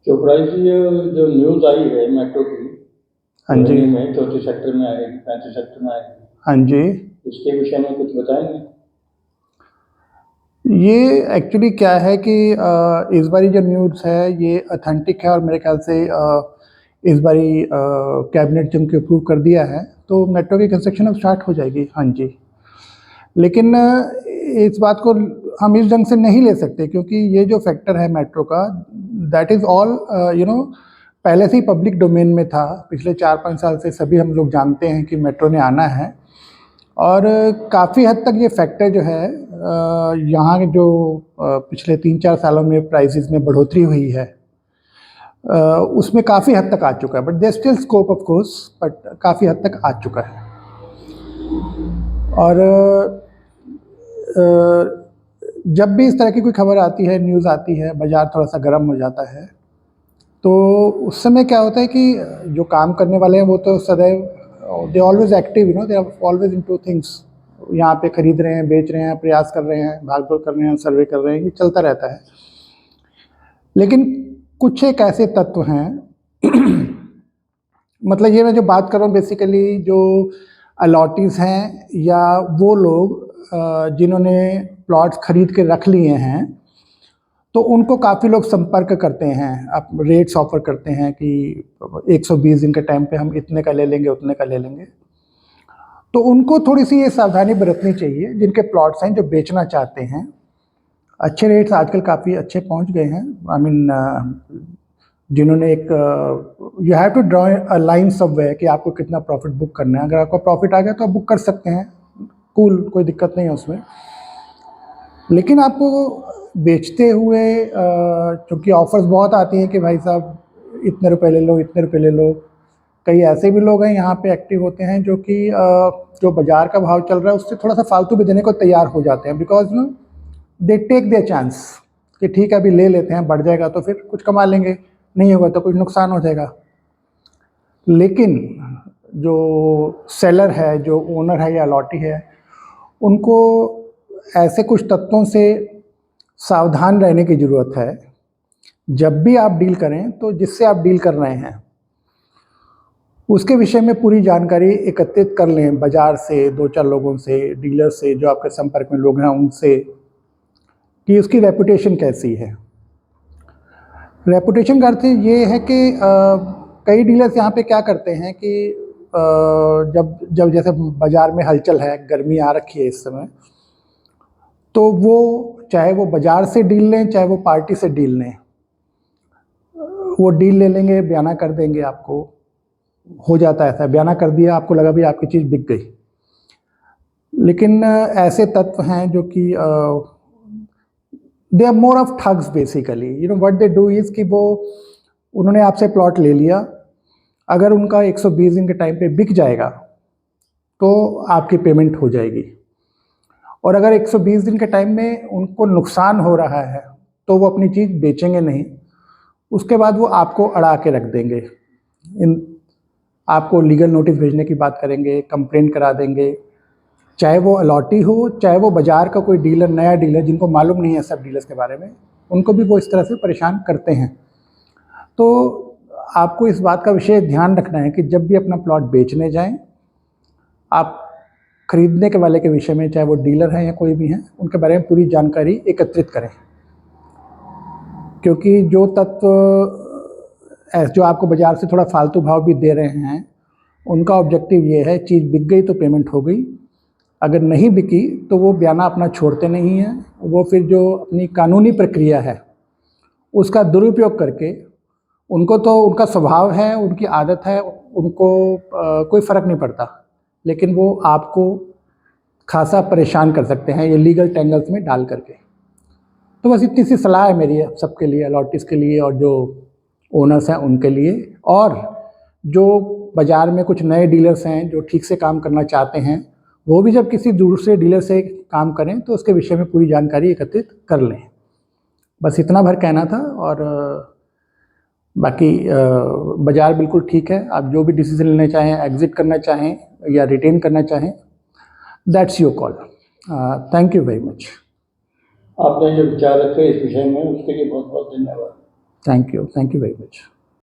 चोपड़ा जी, ये जो न्यूज़ आई है मेट्रो की, हाँ जी। बरेली में चौथे सेक्टर में आएगी, 35 सेक्टर में आएगी, हाँ जी। इसके विषय में कुछ बताएंगे? ये एक्चुअली क्या है कि इस बारी जो न्यूज़ है ये ऑथेंटिक है और मेरे ख्याल से इस बारी कैबिनेट ने अप्रूव कर दिया है, तो मेट्रो की कंस्ट्रक्शन अब स्टार्ट हो जाएगी। हाँ जी। लेकिन इस बात को हम इस ढंग से नहीं ले सकते, क्योंकि ये जो फैक्टर है मेट्रो का, दैट इज़ ऑल पहले से ही पब्लिक डोमेन में था। पिछले 4-5 साल से सभी हम लोग जानते हैं कि मेट्रो ने आना है, और काफ़ी हद तक ये फैक्टर जो है यहाँ के जो पिछले 3-4 सालों में प्राइसेस में बढ़ोतरी हुई है, उसमें काफ़ी हद तक आ चुका है। But there still scope of course, but काफ़ी हद तक आ चुका है। और जब भी इस तरह की कोई खबर आती है, न्यूज़ आती है, बाज़ार थोड़ा सा गर्म हो जाता है, तो उस समय क्या होता है कि जो काम करने वाले हैं वो तो सदैव they always active, they are always into things. यहाँ पे खरीद रहे हैं, बेच रहे हैं, प्रयास कर रहे हैं, भाग-दौड़ कर रहे हैं, सर्वे कर रहे हैं, ये चलता रहता है। लेकिन कुछ एक ऐसे तत्व हैं मतलब ये मैं जो बात कर रहा हूँ बेसिकली जो अलॉटीज़ हैं, या वो लोग जिन्होंने प्लॉट्स खरीद के रख लिए हैं, तो उनको काफ़ी लोग संपर्क करते हैं, आप रेट्स ऑफ़र करते हैं कि 120 दिन के टाइम पे हम इतने का ले लेंगे, उतने का ले लेंगे। तो उनको थोड़ी-सी ये सावधानी बरतनी चाहिए, जिनके प्लॉट्स हैं, जो बेचना चाहते हैं। अच्छे रेट्स आजकल काफ़ी अच्छे पहुंच गए हैं। आई मीन जिन्होंने एक you have to draw a line somewhere कि आपको कितना प्रॉफिट बुक करना है। अगर आपका प्रॉफिट आ गया तो आप बुक कर सकते हैं, कूल, कोई दिक्कत नहीं है उसमें। लेकिन आपको बेचते हुए चूँकि ऑफ़र्स बहुत आती हैं कि भाई साहब इतने रुपए ले लो, इतने रुपए ले लो। कई ऐसे भी लोग हैं यहाँ पे एक्टिव होते हैं जो कि जो बाज़ार का भाव चल रहा है उससे थोड़ा सा फालतू भी देने को तैयार हो जाते हैं, because they take their chance कि ठीक है अभी ले लेते हैं, बढ़ जाएगा तो फिर कुछ कमा लेंगे, नहीं होगा तो कुछ नुकसान हो जाएगा। लेकिन जो सेलर है, जो ओनर है या अलॉटी है, उनको ऐसे कुछ तत्वों से सावधान रहने की ज़रूरत है। जब भी आप डील करें तो जिससे आप डील कर रहे हैं उसके विषय में पूरी जानकारी एकत्रित कर लें, बाज़ार से, 2-4 लोगों से, डीलर से, जो आपके संपर्क में लोग हैं उनसे, कि उसकी रेपुटेशन कैसी है। रेपुटेशन का अर्थ ये है कि कई डीलर्स यहाँ पे क्या करते हैं कि जब जब जैसे बाज़ार में हलचल है, गर्मी आ रखी है इस समय, तो वो चाहे वो बाज़ार से डील लें, चाहे वो पार्टी से डील लें, वो डील ले लेंगे, बयाना कर देंगे आपको। हो जाता है ऐसा, बयाना कर दिया, आपको लगा भी आपकी चीज़ बिक गई। लेकिन ऐसे तत्व हैं जो कि they are more of thugs basically. What they do is कि वो उन्होंने आपसे प्लॉट ले लिया, अगर उनका 120 दिन के टाइम पे बिक जाएगा तो आपकी पेमेंट हो जाएगी, और अगर 120 दिन के टाइम में उनको नुकसान हो रहा है तो वो अपनी चीज़ बेचेंगे नहीं। उसके बाद वो आपको अड़ा के रख देंगे, आपको लीगल नोटिस भेजने की बात करेंगे, कंप्लेंट करा देंगे, चाहे वो अलॉटी हो, चाहे वो बाज़ार का कोई डीलर, नया डीलर जिनको मालूम नहीं है सब डीलर्स के बारे में, उनको भी वो इस तरह से परेशान करते हैं। तो आपको इस बात का विशेष ध्यान रखना है कि जब भी अपना प्लॉट बेचने जाएं, आप खरीदने के वाले के विषय में, चाहे वो डीलर हैं या कोई भी हैं, उनके बारे में पूरी जानकारी एकत्रित करें। क्योंकि जो तत्व जो आपको बाज़ार से थोड़ा फालतू भाव भी दे रहे हैं, उनका ऑब्जेक्टिव ये है चीज़ बिक गई तो पेमेंट हो गई, अगर नहीं बिकी तो वो बयाना अपना छोड़ते नहीं हैं। वो फिर जो अपनी कानूनी प्रक्रिया है उसका दुरुपयोग करके, उनको तो उनका स्वभाव है, उनकी आदत है, उनको कोई फ़र्क नहीं पड़ता, लेकिन वो आपको खासा परेशान कर सकते हैं ये लीगल टेंगल्स में डाल करके। तो बस इतनी सी सलाह है मेरी सबके लिए, अलॉटिस के लिए और जो ओनर्स हैं उनके लिए, और जो बाज़ार में कुछ नए डीलर्स हैं जो ठीक से काम करना चाहते हैं, वो भी जब किसी दूसरे डीलर से काम करें तो उसके विषय में पूरी जानकारी एकत्रित कर लें। बस इतना भर कहना था, और बाकी बाज़ार बिल्कुल ठीक है। आप जो भी डिसीजन लेना चाहें, एग्ज़िट करना चाहें या रिटेन करना चाहें, that's your call. Thank you very much. आपने जो विचार रखे इस विषय में उसके लिए बहुत बहुत धन्यवाद। Thank you very much.